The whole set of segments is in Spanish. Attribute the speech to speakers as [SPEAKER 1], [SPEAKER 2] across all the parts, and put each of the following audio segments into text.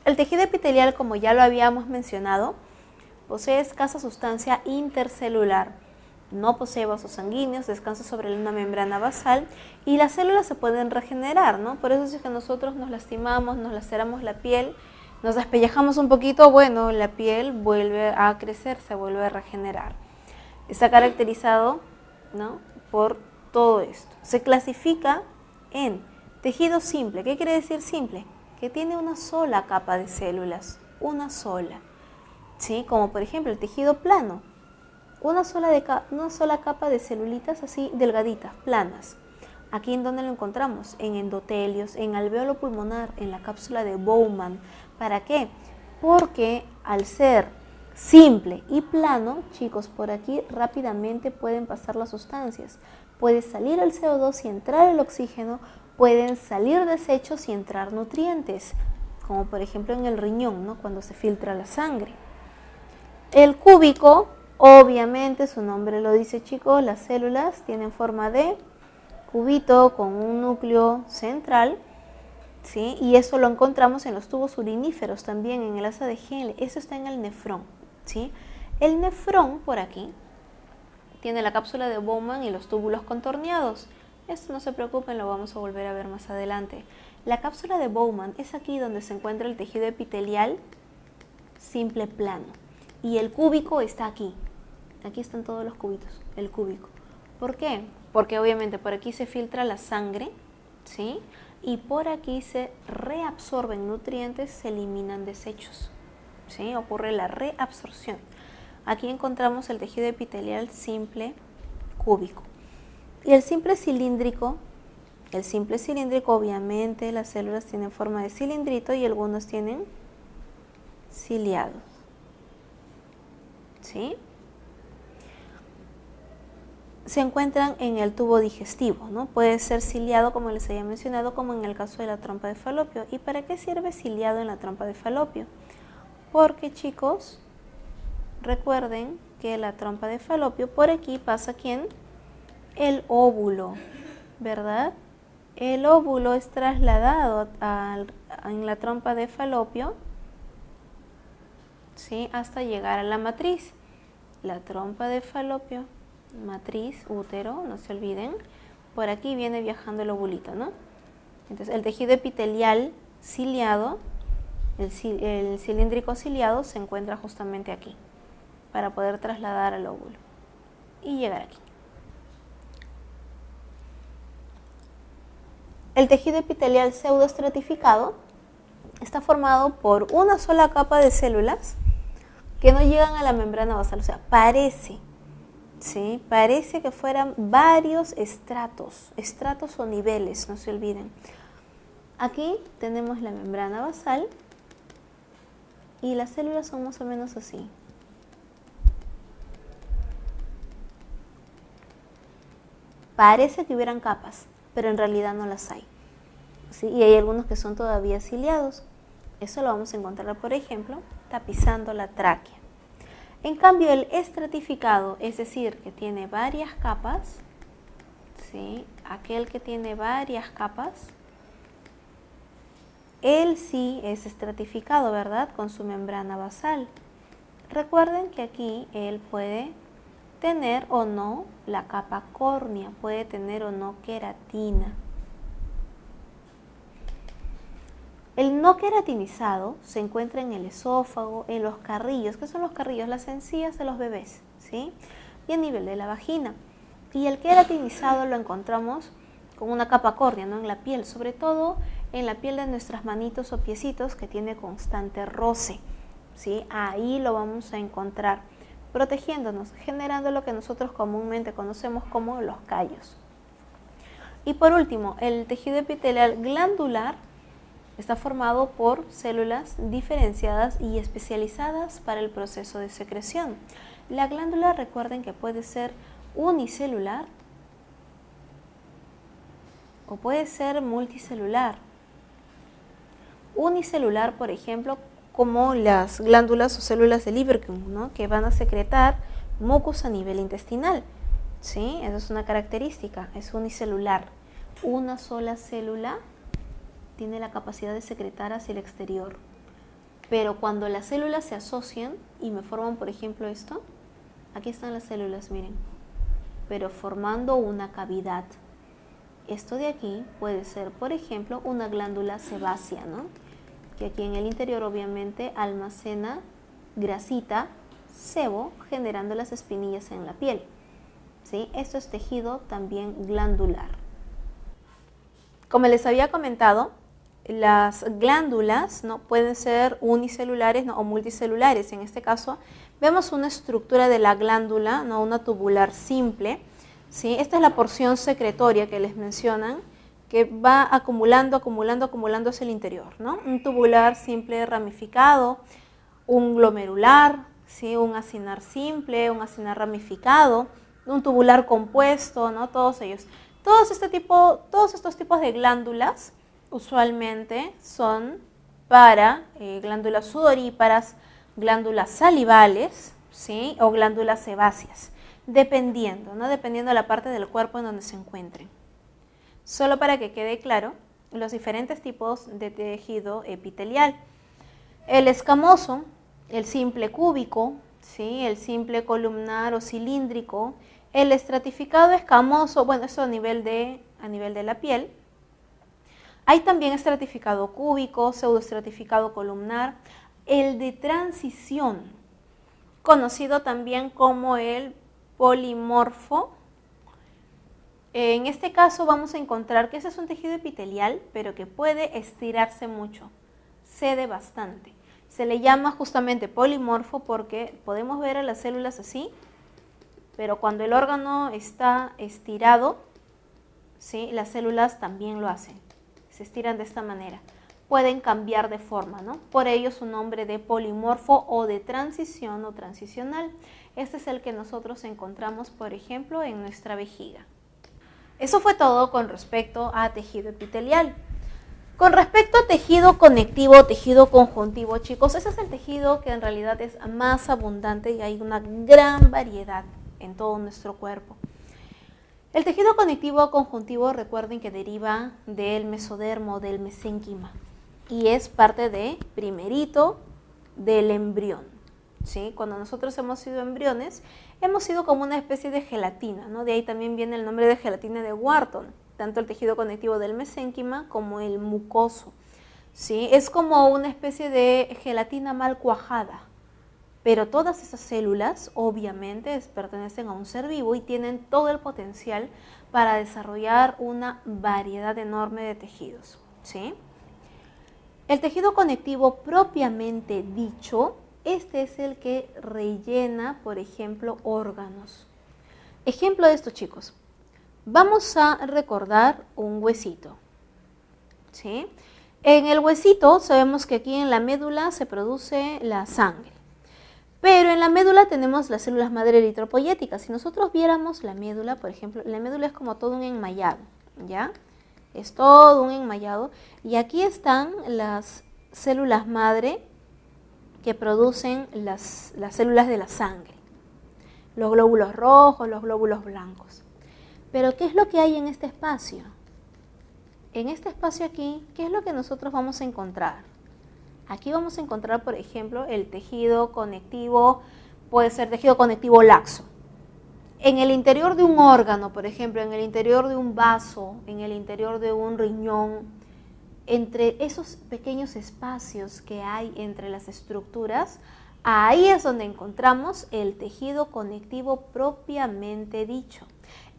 [SPEAKER 1] El tejido epitelial, como ya lo habíamos mencionado, posee escasa sustancia intercelular, no posee vasos sanguíneos, descansa sobre una membrana basal y las células se pueden regenerar, ¿no? Por eso es que nosotros nos lastimamos, nos laceramos la piel, nos despellejamos un poquito, bueno, la piel vuelve a crecer, se vuelve a regenerar. Está caracterizado, ¿no?, por todo esto. Se clasifica en tejido simple. ¿Qué quiere decir simple? Que tiene una sola capa de células, una sola, ¿sí? Como por ejemplo el tejido plano, una sola capa de celulitas así delgaditas, planas. Aquí en donde lo encontramos, en endotelios, en alveolo pulmonar, en la cápsula de Bowman. ¿Para qué? Porque al ser simple y plano, chicos, por aquí rápidamente pueden pasar las sustancias. Puede salir el CO2 y entrar el oxígeno, pueden salir desechos y entrar nutrientes, como por ejemplo en el riñón, ¿no?, cuando se filtra la sangre. El cúbico, obviamente su nombre lo dice, chicos, las células tienen forma de cubito con un núcleo central, ¿sí? Y eso lo encontramos en los tubos uriníferos también, en el asa de Henle. Eso está en el nefrón, ¿sí? El nefrón, por aquí, tiene la cápsula de Bowman y los túbulos contorneados. Esto no se preocupen, lo vamos a volver a ver más adelante. La cápsula de Bowman es aquí donde se encuentra el tejido epitelial simple plano. Y el cúbico está aquí. Aquí están todos los cubitos, el cúbico. ¿Por qué? Porque obviamente por aquí se filtra la sangre, ¿sí? Y por aquí se reabsorben nutrientes, se eliminan desechos, ¿sí? Ocurre la reabsorción. Aquí encontramos el tejido epitelial simple cúbico. Y el simple cilíndrico obviamente las células tienen forma de cilindrito y algunos tienen ciliados, ¿sí? Se encuentran en el tubo digestivo, ¿no? Puede ser ciliado, como les había mencionado, como en el caso de la trompa de Falopio. ¿Y para qué sirve ciliado en la trompa de Falopio? Porque, chicos, recuerden que la trompa de Falopio, por aquí pasa ¿quién? El óvulo, ¿verdad? El óvulo es trasladado en la trompa de Falopio, ¿sí?, hasta llegar a la matriz. La trompa de Falopio, matriz, útero, no se olviden, por aquí viene viajando el ovulito, ¿no? Entonces el tejido epitelial ciliado, el cilíndrico ciliado, se encuentra justamente aquí, para poder trasladar al óvulo y llegar aquí. El tejido epitelial pseudoestratificado está formado por una sola capa de células que no llegan a la membrana basal, o sea, parece, ¿sí?, parece que fueran varios estratos o niveles, no se olviden. Aquí tenemos la membrana basal y las células son más o menos así. Parece que hubieran capas, pero en realidad no las hay, ¿sí? Y hay algunos que son todavía ciliados. Eso lo vamos a encontrar, por ejemplo, tapizando la tráquea. En cambio, el estratificado, es decir, que tiene varias capas, ¿sí?, aquel que tiene varias capas, él sí es estratificado, ¿verdad?, con su membrana basal. Recuerden que aquí él puede tener o no la capa córnea, puede tener o no queratina. El no queratinizado se encuentra en el esófago, en los carrillos. ¿Qué son los carrillos? Las encías de los bebés, ¿sí?, y a nivel de la vagina. Y el queratinizado lo encontramos con una capa córnea, ¿no?, en la piel, sobre todo en la piel de nuestras manitos o piecitos que tiene constante roce, ¿sí? Ahí lo vamos a encontrar, protegiéndonos, generando lo que nosotros comúnmente conocemos como los callos. Y por último, el tejido epitelial glandular está formado por células diferenciadas y especializadas para el proceso de secreción. La glándula, recuerden que puede ser unicelular o puede ser multicelular. Unicelular, por ejemplo, como las glándulas o células de Lieberkühn, ¿no?, que van a secretar mucus a nivel intestinal, ¿sí? Esa es una característica, es unicelular. Una sola célula tiene la capacidad de secretar hacia el exterior. Pero cuando las células se asocian y me forman, por ejemplo, esto, aquí están las células, miren, pero formando una cavidad. Esto de aquí puede ser, por ejemplo, una glándula sebácea, ¿no? Que aquí en el interior obviamente almacena grasita, sebo, generando las espinillas en la piel. ¿Sí? Esto es tejido también glandular. Como les había comentado, las glándulas, ¿no?, pueden ser unicelulares, ¿no?, o multicelulares. En este caso vemos una estructura de la glándula, ¿no?, una tubular simple, ¿sí? Esta es la porción secretoria que les mencionan, que va acumulando hacia el interior, ¿no? Un tubular simple ramificado, un glomerular, ¿sí?, un acinar simple, un acinar ramificado, un tubular compuesto, ¿no? Todos ellos. Todos estos tipos de glándulas usualmente son para glándulas sudoríparas, glándulas salivales, ¿sí?, o glándulas sebáceas, dependiendo, ¿no?, dependiendo de la parte del cuerpo en donde se encuentren. Solo para que quede claro los diferentes tipos de tejido epitelial. El escamoso, el simple cúbico, ¿sí?, el simple columnar o cilíndrico, el estratificado escamoso, bueno, eso a nivel de la piel. Hay también estratificado cúbico, pseudoestratificado columnar, el de transición, conocido también como el polimorfo. En este caso vamos a encontrar que ese es un tejido epitelial, pero que puede estirarse mucho, cede bastante. Se le llama justamente polimorfo porque podemos ver a las células así, pero cuando el órgano está estirado, ¿sí?, las células también lo hacen. Se estiran de esta manera, pueden cambiar de forma, ¿no? Por ello su nombre de polimorfo o de transición o transicional. Este es el que nosotros encontramos, por ejemplo, en nuestra vejiga. Eso fue todo con respecto a tejido epitelial. Con respecto a tejido conectivo, tejido conjuntivo, chicos, ese es el tejido que en realidad es más abundante y hay una gran variedad en todo nuestro cuerpo. El tejido conectivo conjuntivo, recuerden que deriva del mesodermo, del mesénquima, y es parte primerito del embrión, ¿sí? Cuando nosotros hemos sido embriones, hemos sido como una especie de gelatina, ¿no? De ahí también viene el nombre de gelatina de Wharton, tanto el tejido conectivo del mesénquima como el mucoso, ¿sí? Es como una especie de gelatina mal cuajada. Pero todas esas células obviamente pertenecen a un ser vivo y tienen todo el potencial para desarrollar una variedad enorme de tejidos, ¿sí? El tejido conectivo propiamente dicho, este es el que rellena, por ejemplo, órganos. Ejemplo de esto, chicos. Vamos a recordar un huesito, ¿sí? En el huesito sabemos que aquí en la médula se produce la sangre. Pero en la médula tenemos las células madre eritropoyéticas. Si nosotros viéramos la médula, por ejemplo, la médula es como todo un enmayado, ¿ya? Es todo un enmayado. Y aquí están las células madre que producen las células de la sangre. Los glóbulos rojos, los glóbulos blancos. Pero ¿qué es lo que hay en este espacio? En este espacio aquí, ¿qué es lo que nosotros vamos a encontrar? Aquí vamos a encontrar, por ejemplo, el tejido conectivo, puede ser tejido conectivo laxo. En el interior de un órgano, por ejemplo, en el interior de un vaso, en el interior de un riñón, entre esos pequeños espacios que hay entre las estructuras, ahí es donde encontramos el tejido conectivo propiamente dicho.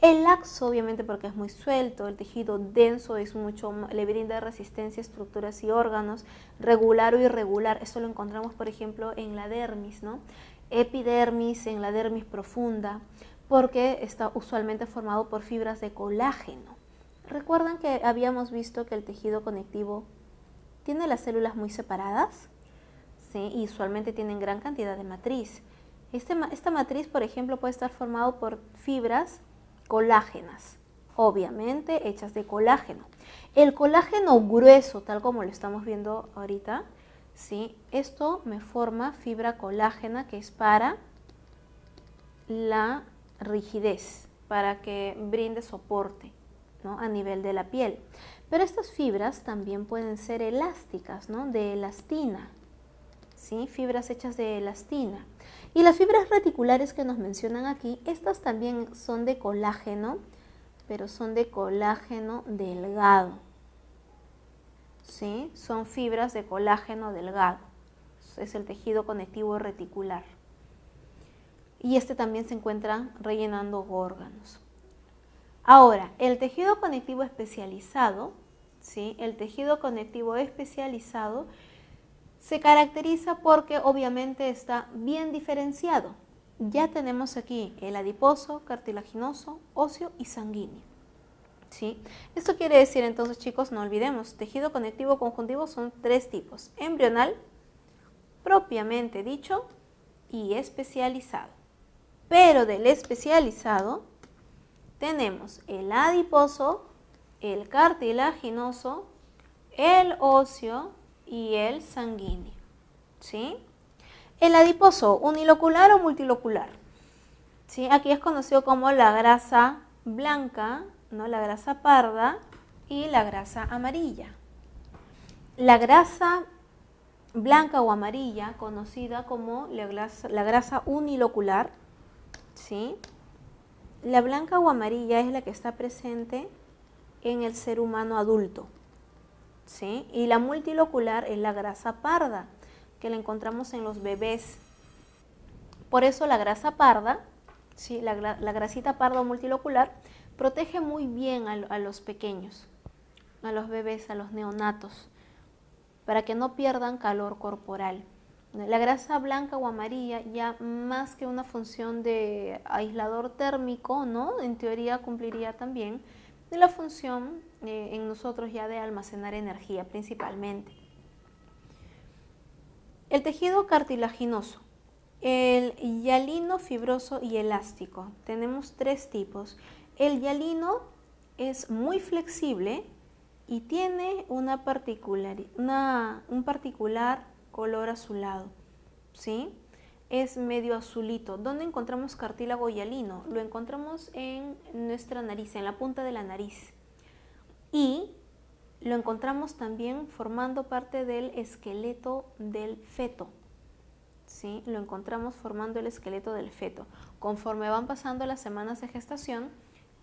[SPEAKER 1] El laxo, obviamente, porque es muy suelto, el tejido denso es le brinda resistencia a estructuras y órganos, regular o irregular. Esto lo encontramos, por ejemplo, en la dermis, ¿no? Epidermis, en la dermis profunda, porque está usualmente formado por fibras de colágeno. ¿Recuerdan que habíamos visto que el tejido conectivo tiene las células muy separadas? Sí, y usualmente tienen gran cantidad de matriz. Esta matriz, por ejemplo, puede estar formado por fibras colágenas, obviamente hechas de colágeno. El colágeno grueso, tal como lo estamos viendo ahorita, ¿sí? Esto me forma fibra colágena que es para la rigidez, para que brinde soporte, ¿no?, a nivel de la piel. Pero estas fibras también pueden ser elásticas, ¿no?, de elastina. ¿sí? Fibras hechas de elastina. Y las fibras reticulares que nos mencionan aquí, estas también son de colágeno, pero son de colágeno delgado, ¿sí? Son fibras de colágeno delgado, es el tejido conectivo reticular. Y este también se encuentra rellenando órganos. Ahora, el tejido conectivo especializado, ¿sí? El tejido conectivo especializado se caracteriza porque obviamente está bien diferenciado. Ya tenemos aquí el adiposo, cartilaginoso, óseo y sanguíneo, ¿sí? Esto quiere decir entonces, chicos, no olvidemos, tejido conectivo conjuntivo son 3 tipos: embrional, propiamente dicho, y especializado. Pero del especializado tenemos el adiposo, el cartilaginoso, el óseo y el sanguíneo, ¿sí? El adiposo, unilocular o multilocular, ¿sí? Aquí es conocido como la grasa blanca, ¿no? La grasa parda y la grasa amarilla. La grasa blanca o amarilla, conocida como la grasa unilocular, ¿sí? La blanca o amarilla es la que está presente en el ser humano adulto, ¿sí? Y la multilocular es la grasa parda, que la encontramos en los bebés. Por eso la grasa parda, ¿sí? La grasita parda o multilocular, protege muy bien a los pequeños, a los bebés, a los neonatos, para que no pierdan calor corporal. La grasa blanca o amarilla, ya más que una función de aislador térmico, ¿no? En teoría cumpliría también de la función en nosotros ya de almacenar energía principalmente. El tejido cartilaginoso, el hialino, fibroso y elástico. Tenemos 3 tipos. El hialino es muy flexible y tiene un particular color azulado, ¿sí? Es medio azulito. ¿Dónde encontramos cartílago hialino? Lo encontramos en nuestra nariz, en la punta de la nariz. Y lo encontramos también formando parte del esqueleto del feto, ¿sí? Lo encontramos formando el esqueleto del feto. Conforme van pasando las semanas de gestación,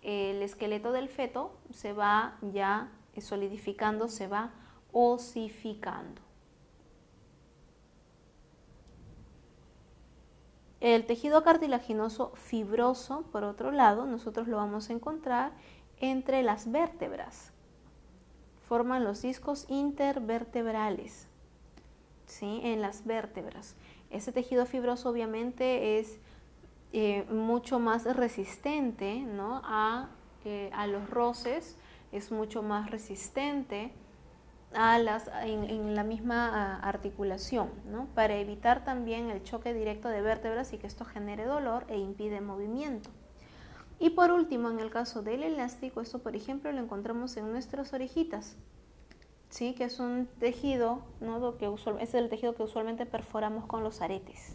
[SPEAKER 1] el esqueleto del feto se va ya solidificando, se va osificando. El tejido cartilaginoso fibroso, por otro lado, nosotros lo vamos a encontrar entre las vértebras. Forman los discos intervertebrales, ¿sí? En las vértebras. Ese tejido fibroso obviamente es mucho más resistente, ¿no? a los roces, es mucho más resistente en la misma articulación, ¿no? Para evitar también el choque directo de vértebras y que esto genere dolor e impide movimiento. Y por último, en el caso del elástico, esto por ejemplo lo encontramos en nuestras orejitas, ¿sí? Que es un tejido, ¿no? Es el tejido que usualmente perforamos con los aretes.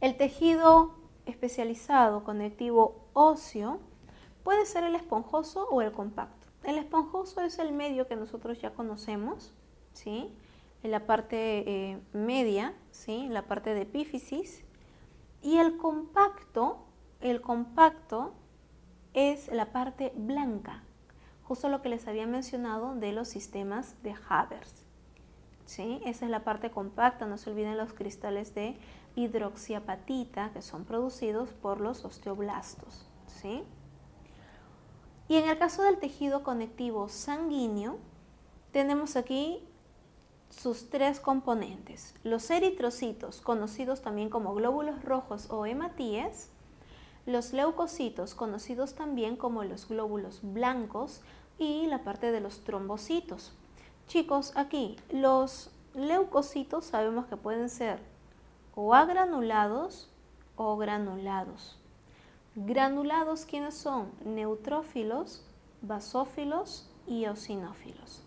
[SPEAKER 1] El tejido especializado conectivo óseo puede ser el esponjoso o el compacto. El esponjoso es el medio que nosotros ya conocemos, ¿sí? En la parte media, ¿sí? En la parte de epífisis. Y el compacto es la parte blanca, justo lo que les había mencionado de los sistemas de Haber, ¿sí? Esa es la parte compacta. No se olviden los cristales de hidroxiapatita que son producidos por los osteoblastos, ¿sí? Y en el caso del tejido conectivo sanguíneo, tenemos aquí sus 3 componentes. Los eritrocitos, conocidos también como glóbulos rojos o hematíes, los leucocitos, conocidos también como los glóbulos blancos, y la parte de los trombocitos. Chicos, aquí los leucocitos sabemos que pueden ser o agranulados o granulados. Granulados, ¿quiénes son? Neutrófilos, basófilos y eosinófilos.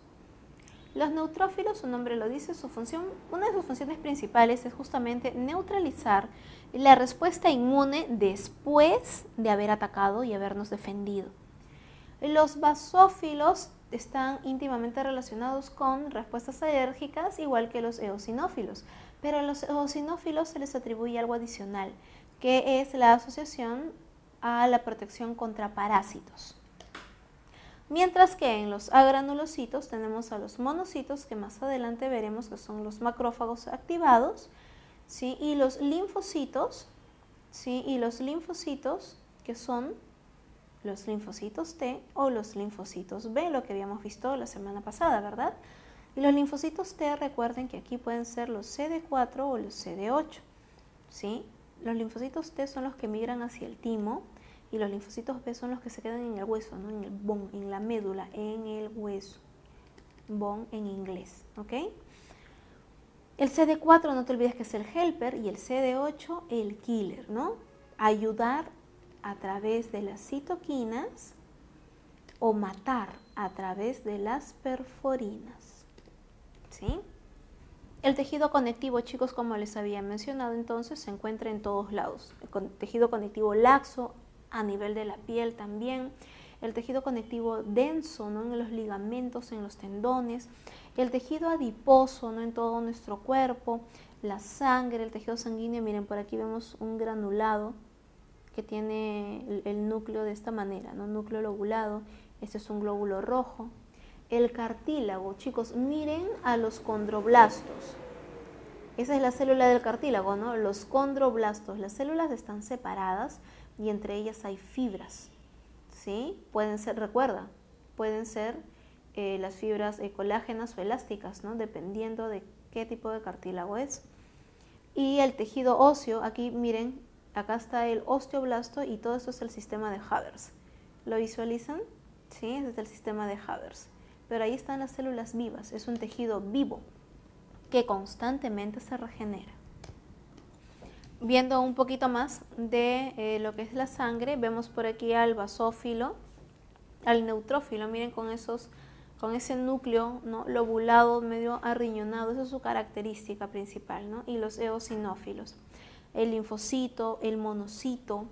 [SPEAKER 1] Los neutrófilos, su nombre lo dice, una de sus funciones principales es justamente neutralizar la respuesta inmune después de haber atacado y habernos defendido. Los basófilos están íntimamente relacionados con respuestas alérgicas, igual que los eosinófilos. Pero a los eosinófilos se les atribuye algo adicional, que es la asociación a la protección contra parásitos. Mientras que en los agranulocitos tenemos a los monocitos, que más adelante veremos que son los macrófagos activados, ¿sí? Y los linfocitos, ¿sí? Y los linfocitos, que son los linfocitos T o los linfocitos B, lo que habíamos visto la semana pasada, ¿verdad? Y los linfocitos T, recuerden que aquí pueden ser los CD4 o los CD8, ¿sí? Los linfocitos T son los que migran hacia el timo, y los linfocitos B son los que se quedan en el hueso, ¿no? En el bone, en la médula, en el hueso. Bone en inglés, ¿ok? El CD4 no te olvides que es el helper y el CD8 el killer, ¿no? Ayudar a través de las citoquinas o matar a través de las perforinas, ¿sí? El tejido conectivo, chicos, como les había mencionado, entonces se encuentra en todos lados. El tejido conectivo laxo, a nivel de la piel también, el tejido conectivo denso, ¿no? En los ligamentos, en los tendones, el tejido adiposo, ¿no? En todo nuestro cuerpo, la sangre, el tejido sanguíneo. Miren, por aquí vemos un granulado que tiene el núcleo de esta manera, ¿no? Núcleo lobulado, este es un glóbulo rojo. El cartílago, chicos, miren a los condroblastos. Esa es la célula del cartílago, ¿no? Los condroblastos, las células están separadas y entre ellas hay fibras, ¿sí? Pueden ser, recuerda, pueden ser las fibras colágenas o elásticas, ¿no? Dependiendo de qué tipo de cartílago es. Y el tejido óseo, aquí miren, acá está el osteoblasto y todo esto es el sistema de Haber. ¿Lo visualizan? Sí, ese es el sistema de Haber. Pero ahí están las células vivas, es un tejido vivo que constantemente se regenera. Viendo un poquito más de lo que es la sangre, vemos por aquí al basófilo, al neutrófilo, miren con ese núcleo, ¿no? Lobulado, medio arriñonado, esa es su característica principal, ¿no? Y los eosinófilos, el linfocito, el monocito,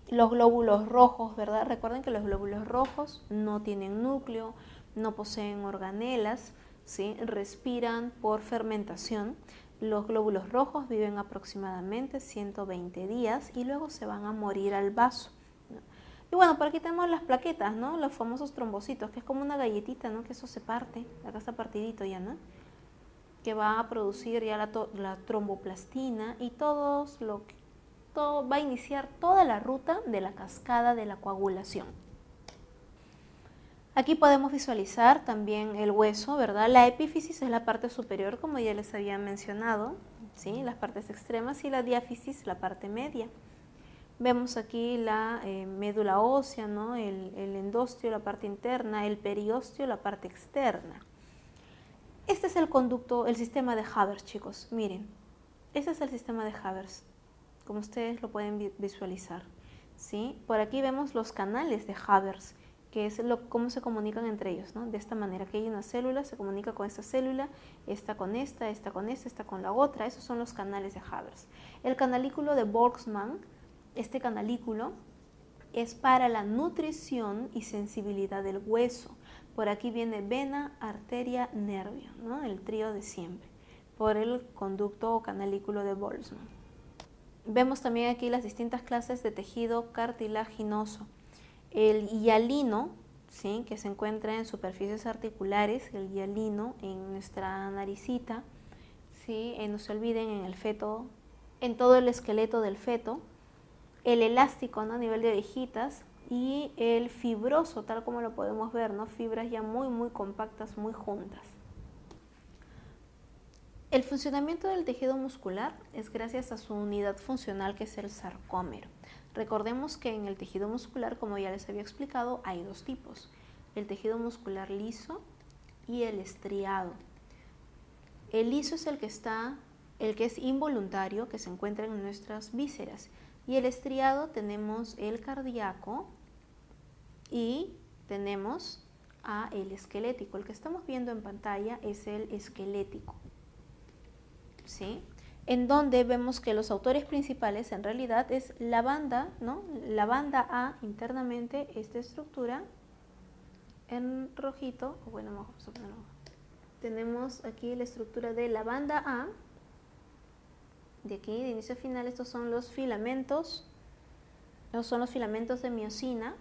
[SPEAKER 1] los glóbulos rojos, ¿verdad? Recuerden que los glóbulos rojos no tienen núcleo, no poseen organelas, ¿sí? Respiran por fermentación. Los glóbulos rojos viven aproximadamente 120 días y luego se van a morir al vaso, ¿no? Y bueno, por aquí tenemos las plaquetas, ¿no? Los famosos trombocitos, que es como una galletita, ¿no? Que eso se parte, acá está partidito ya, ¿no? Que va a producir ya la tromboplastina y todo va a iniciar toda la ruta de la cascada de la coagulación. Aquí podemos visualizar también el hueso, ¿verdad? La epífisis es la parte superior, como ya les había mencionado, ¿sí? Las partes extremas, y la diáfisis, la parte media. Vemos aquí la médula ósea, ¿no? El endostio, la parte interna, el periósteo, la parte externa. Este es el conducto, el sistema de Haber, chicos. Miren, este es el sistema de Haber, como ustedes lo pueden visualizar, ¿sí? Por aquí vemos los canales de Haber, que es cómo se comunican entre ellos, ¿no? De esta manera, que hay una célula, se comunica con esta célula, esta con esta con esta, esta con la otra. Esos son los canales de Haber. El canalículo de Boltzmann, este canalículo es para la nutrición y sensibilidad del hueso. Por aquí viene vena, arteria, nervio, ¿no? El trío de siempre, por el conducto o canalículo de Boltzmann. Vemos también aquí las distintas clases de tejido cartilaginoso. El hialino, ¿sí? Que se encuentra en superficies articulares, el hialino en nuestra naricita, ¿sí? No se olviden, en el feto, en todo el esqueleto del feto. El elástico, ¿no? A nivel de orejitas, y el fibroso, tal como lo podemos ver, ¿no? Fibras ya muy compactas, muy juntas. El funcionamiento del tejido muscular es gracias a su unidad funcional, que es el sarcómero. Recordemos que en el tejido muscular, como ya les había explicado, hay dos tipos: el tejido muscular liso y el estriado. El liso es el que es involuntario, que se encuentra en nuestras vísceras, y el estriado tenemos el cardíaco y tenemos el esquelético. El que estamos viendo en pantalla es el esquelético, ¿sí? En donde vemos que los autores principales en realidad es la banda, ¿no? La banda A internamente, esta estructura, en rojito, o bueno, vamos a ponerlo. Tenemos aquí la estructura de la banda A. De aquí, de inicio a final, estos son los filamentos. Estos son los filamentos de miosina,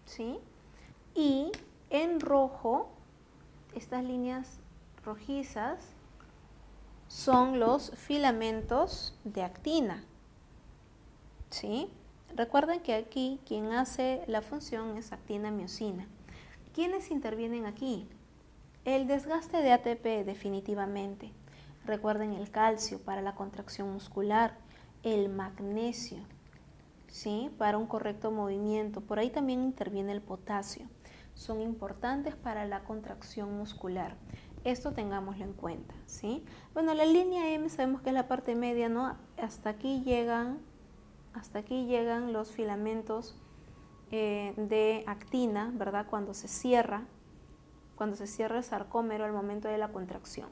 [SPEAKER 1] ¿sí? Y en rojo, estas líneas rojizas son los filamentos de actina, ¿sí? Recuerden que aquí quien hace la función es actina-miosina. ¿Quiénes intervienen aquí? El desgaste de ATP definitivamente. Recuerden el calcio para la contracción muscular, el magnesio, ¿sí? Para un correcto movimiento. Por ahí también interviene el potasio. Son importantes para la contracción muscular. Esto tengámoslo en cuenta, ¿sí? Bueno, la línea M sabemos que es la parte media, ¿no? Hasta aquí llegan los filamentos de actina, ¿verdad? Cuando se cierra el sarcómero al momento de la contracción.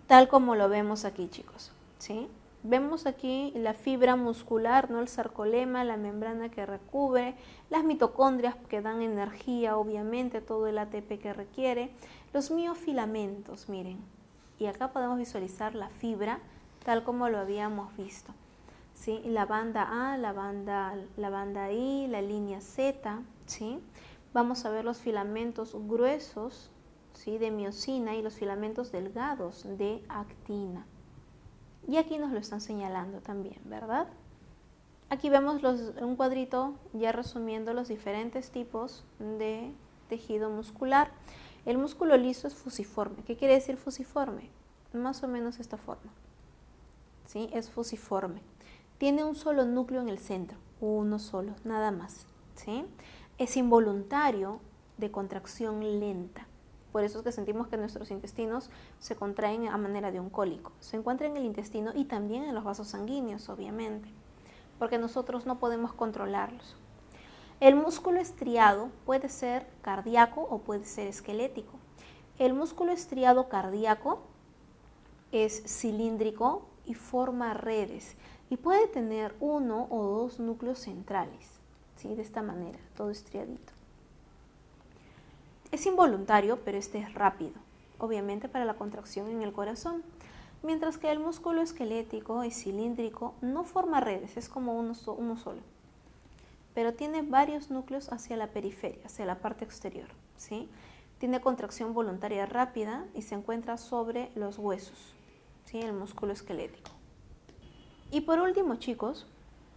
[SPEAKER 1] Tal como lo vemos aquí, chicos, ¿sí? Vemos aquí la fibra muscular, ¿no? El sarcolema, la membrana que recubre, las mitocondrias que dan energía, obviamente, todo el ATP que requiere, los miofilamentos, miren, y acá podemos visualizar la fibra tal como lo habíamos visto, ¿sí? La banda A, la banda I, la línea Z, ¿sí? Vamos a ver los filamentos gruesos, ¿sí? De miosina y los filamentos delgados de actina. Y aquí nos lo están señalando también, ¿verdad? Aquí vemos un cuadrito ya resumiendo los diferentes tipos de tejido muscular. El músculo liso es fusiforme. ¿Qué quiere decir fusiforme? Más o menos esta forma, ¿sí? Es fusiforme. Tiene un solo núcleo en el centro, uno solo, nada más, ¿sí? Es involuntario, de contracción lenta. Por eso es que sentimos que nuestros intestinos se contraen a manera de un cólico. Se encuentra en el intestino y también en los vasos sanguíneos, obviamente, porque nosotros no podemos controlarlos. El músculo estriado puede ser cardíaco o puede ser esquelético. El músculo estriado cardíaco es cilíndrico y forma redes y puede tener uno o dos núcleos centrales, ¿sí? De esta manera, todo estriadito. Es involuntario, pero este es rápido, obviamente para la contracción en el corazón, mientras que el músculo esquelético y cilíndrico no forma redes, es como uno solo, pero tiene varios núcleos hacia la periferia, hacia la parte exterior, ¿sí? Tiene contracción voluntaria rápida y se encuentra sobre los huesos, ¿sí? El músculo esquelético. Y por último, chicos,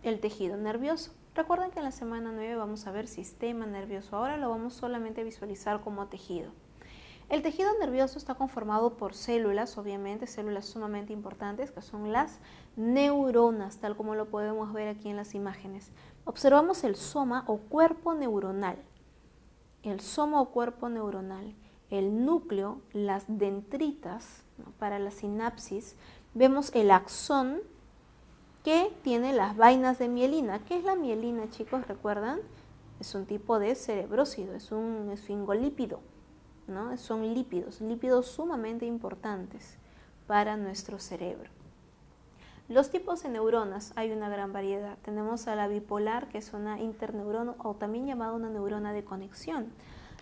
[SPEAKER 1] el tejido nervioso. Recuerden que en la semana 9 vamos a ver sistema nervioso. Ahora lo vamos solamente a visualizar como tejido. El tejido nervioso está conformado por células, obviamente, células sumamente importantes, que son las neuronas, tal como lo podemos ver aquí en las imágenes. Observamos el soma o cuerpo neuronal. El soma o cuerpo neuronal, el núcleo, las dendritas, ¿no? Para la sinapsis. Vemos el axón, que tiene las vainas de mielina. ¿Qué es la mielina, chicos? ¿Recuerdan? Es un tipo de cerebrócido, es un esfingolípido, ¿no? Son lípidos sumamente importantes para nuestro cerebro. Los tipos de neuronas, hay una gran variedad. Tenemos a la bipolar, que es una interneurona o también llamada una neurona de conexión.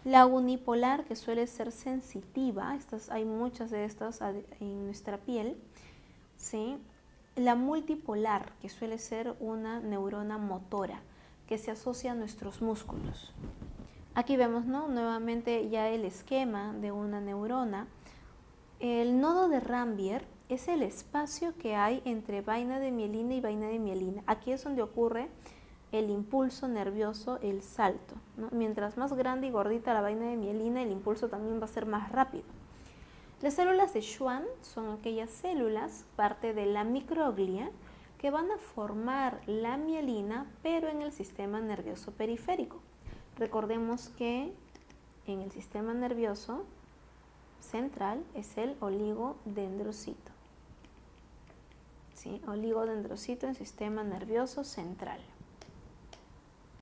[SPEAKER 1] La unipolar, que suele ser sensitiva, hay muchas de estas en nuestra piel, ¿sí? La multipolar, que suele ser una neurona motora, que se asocia a nuestros músculos. Aquí vemos, ¿no? Nuevamente ya el esquema de una neurona. El nodo de Rambier es el espacio que hay entre vaina de mielina y vaina de mielina. Aquí es donde ocurre el impulso nervioso, el salto, ¿no? Mientras más grande y gordita la vaina de mielina, el impulso también va a ser más rápido. Las células de Schwann son aquellas células, parte de la microglia, que van a formar la mielina, pero en el sistema nervioso periférico. Recordemos que en el sistema nervioso central es el oligodendrocito. ¿Sí? Oligodendrocito en sistema nervioso central.